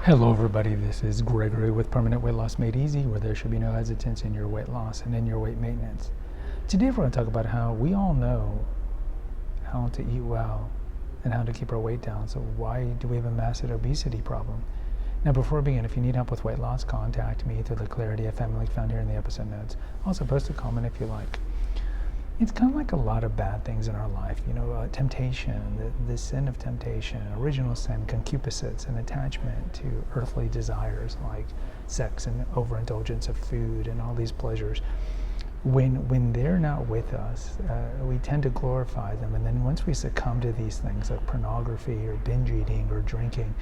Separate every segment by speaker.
Speaker 1: Hello everybody, this is Gregory with Permanent Weight Loss Made Easy, where there should be no hesitance in your weight loss and in your weight maintenance. Today we're going to talk about how we all know how to eat well and how to keep our weight down. So why do we have a massive obesity problem? Now before we begin, if you need help with weight loss, contact me through the Clarity FM link found here in the episode notes. Also post a comment if you like. It's kind of like a lot of bad things in our life, temptation, the sin of temptation, original sin, concupiscence, and attachment to earthly desires like sex and overindulgence of food and all these pleasures. When they're not with us, we tend to glorify them, and then once we succumb to these things like pornography or binge eating or drinking,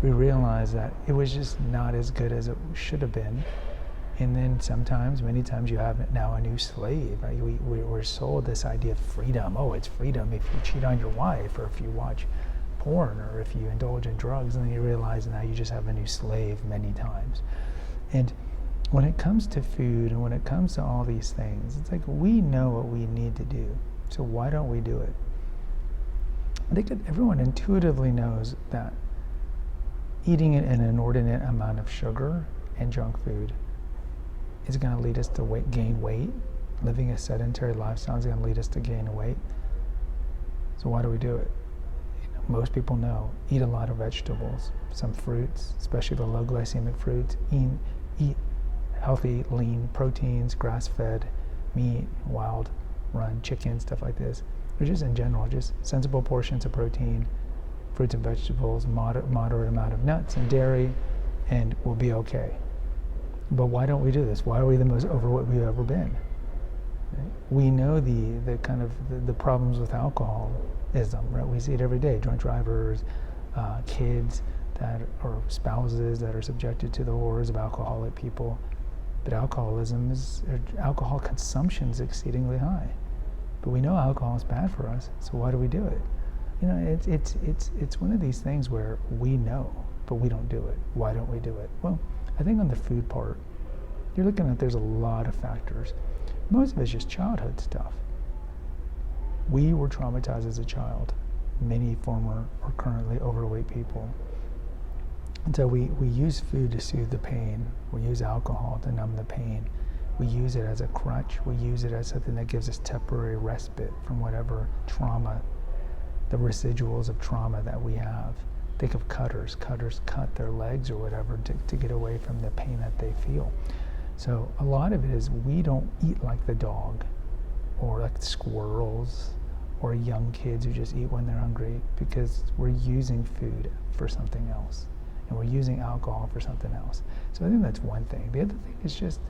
Speaker 1: we realize that it was just not as good as it should have been. And then many times you have now a new slave, right? We're sold this idea of freedom. Oh, it's freedom if you cheat on your wife, or if you watch porn, or if you indulge in drugs, and then you realize now you just have a new slave many times. And when it comes to food and when it comes to all these things, it's like we know what we need to do. So why don't we do it? I think that everyone intuitively knows that eating an inordinate amount of sugar and junk food is going to lead us to gain weight. Living a sedentary lifestyle is going to lead us to gain weight. So why do we do it? Most people know, eat a lot of vegetables, some fruits, especially the low glycemic fruits, eat healthy, lean proteins, grass-fed meat, wild run chicken, stuff like this. Or just in general, just sensible portions of protein, fruits and vegetables, moderate amount of nuts and dairy, and we'll be okay. But why don't we do this? Why are we the most overweight we've ever been? We know the problems with alcoholism, right? We see it every day. Drunk drivers, kids or spouses that are subjected to the horrors of alcoholic people. But alcohol consumption is exceedingly high. But we know alcohol is bad for us, so why do we do it? It's one of these things where we know, but we don't do it. Why don't we do it? Well, I think on the food part, you're looking at there's a lot of factors. Most of it's just childhood stuff. We were traumatized as a child. Many former or currently overweight people. And so we use food to soothe the pain. We use alcohol to numb the pain. We use it as a crutch. We use it as something that gives us temporary respite from whatever trauma, the residuals of trauma that we have. Think of cutters. Cutters cut their legs or whatever to get away from the pain that they feel. So a lot of it is we don't eat like the dog or like squirrels or young kids who just eat when they're hungry, because we're using food for something else and we're using alcohol for something else. So I think that's one thing. The other thing is just,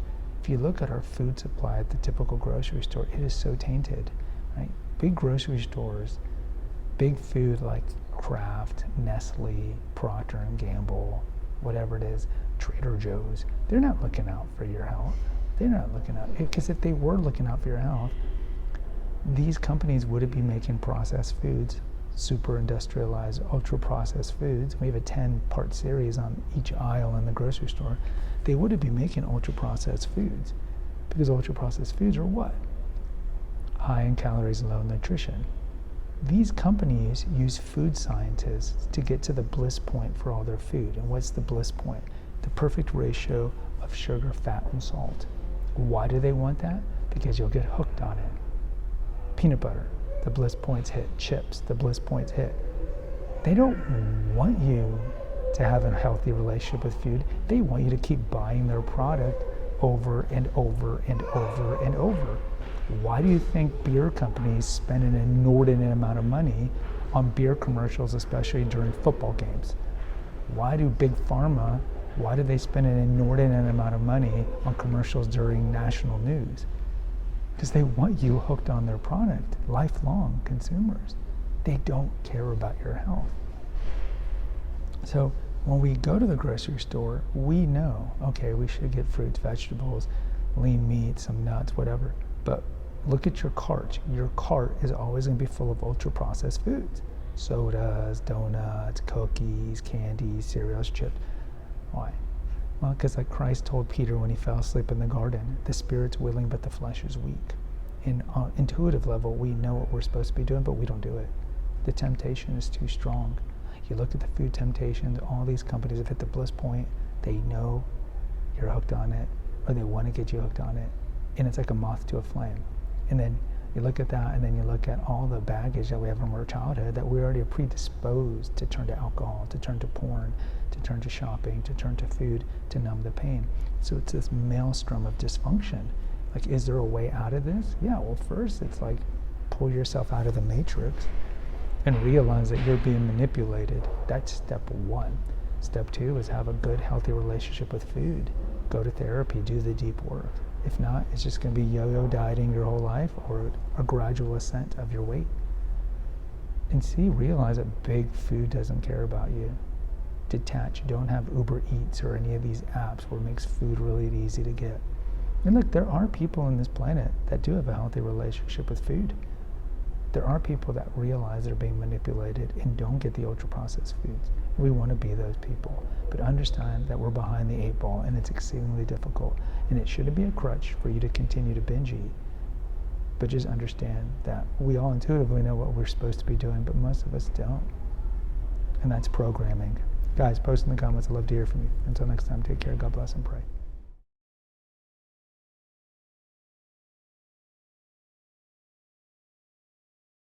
Speaker 1: if you look at our food supply at the typical grocery store, it is so tainted, right? Big grocery stores, big food like Kraft, Nestle, Procter & Gamble, whatever it is, Trader Joe's, they're not looking out for your health. They're not looking out, because if they were looking out for your health, these companies wouldn't be making processed foods, super industrialized, ultra processed foods. We have a 10-part series on each aisle in the grocery store. They wouldn't be making ultra processed foods, because ultra processed foods are what? High in calories, low in nutrition. These companies use food scientists to get to the bliss point for all their food. And what's the bliss point? The perfect ratio of sugar, fat, and salt. Why do they want that? Because you'll get hooked on it. Peanut butter, the bliss points hit. Chips, the bliss points hit. They don't want you to have a healthy relationship with food. They want you to keep buying their product over and over and over and over. Why do you think beer companies spend an inordinate amount of money on beer commercials, especially during football games? Why do big pharma, why do they spend an inordinate amount of money on commercials during national news? Because they want you hooked on their product, lifelong consumers. They don't care about your health. So when we go to the grocery store, we know, okay, we should get fruits, vegetables, lean meat, some nuts, whatever. But look at your cart. Your cart is always going to be full of ultra-processed foods. Sodas, donuts, cookies, candies, cereals, chips. Why? Well, because like Christ told Peter when he fell asleep in the garden, the spirit's willing but the flesh is weak. In intuitive level, we know what we're supposed to be doing, but we don't do it. The temptation is too strong. You look at the food temptations, all these companies have hit the bliss point. They know you're hooked on it, or they want to get you hooked on it. And it's like a moth to a flame. And then you look at that, and then you look at all the baggage that we have from our childhood, that we're already predisposed to turn to alcohol, to turn to porn, to turn to shopping, to turn to food, to numb the pain. So it's this maelstrom of dysfunction. Like, is there a way out of this? Yeah, well, first it's like, pull yourself out of the matrix and realize that you're being manipulated. That's step one. Step two is have a good, healthy relationship with food. Go to therapy, do the deep work. If not, it's just going to be yo-yo dieting your whole life, or a gradual ascent of your weight. And realize that big food doesn't care about you. Detach. Don't have Uber Eats or any of these apps where it makes food really easy to get. And look, there are people on this planet that do have a healthy relationship with food. There are people that realize they're being manipulated and don't get the ultra-processed foods. We want to be those people. But understand that we're behind the 8 ball, and it's exceedingly difficult. And it shouldn't be a crutch for you to continue to binge eat. But just understand that we all intuitively know what we're supposed to be doing, but most of us don't. And that's programming. Guys, post in the comments. I'd love to hear from you. Until next time, take care. God bless and pray.